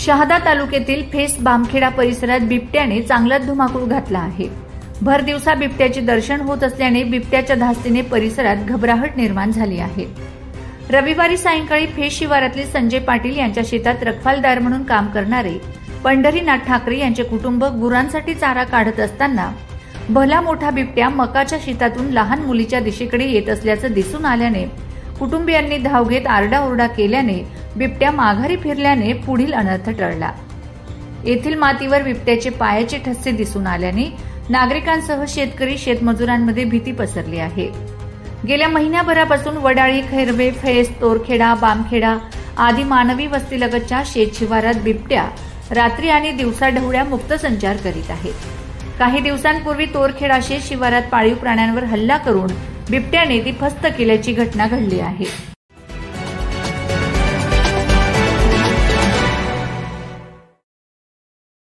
शहादा तालुक्यातील फेस बामखेडा परिसरात बिबट्याने चांगलाच धुमाकूळ घातला आहे। भर दिवसा बिबट्याचे दर्शन होत असल्याने बिबट्याच्या धास्तीने परिसरात घबराहट निर्माण झाली आहे। रविवारी सायंकाळी फेस शिवारातले संजय पाटील यांच्या शेतात रखवालदार म्हणून काम करणारे पंढरीनाथ ठाकरे यांचे कुटुंब गुरांसाठी चारा काढत असताना भला मोठा बिबट्या मकाच्या शेतातून लहान मुलीच्या दिशेकडे येत असल्याचं दिसून आल्याने कुटुंबियांनी धाव घेत आरडाओरडा केल्याने बिबट्या माघारी फिरल्याने पुढील अनर्थ टळला। येथील मातीवर बिबट्याचे पायाचे ठसे दिसून आल्याने नागरिकांसह शेतकरी शेतमजुरांमध्ये भीती पसरली आहे। गेल्या महिन्याभरापासून वडाळी, खैरवे, फैस, तोरखेडा, बामखेडा आदी मानवी वस्तीलगतच्या शेत शिवारात बिबट्या रात्री आणि दिवसाढवळ्या मुक्त संचार करीत आहे। काही दिवसांपूर्वी तोरखेडा शेत शिवारात पाळीव प्राण्यांवर हल्ला करून बिबट्याने ती फस्त केल्याची घटना घडली आहे।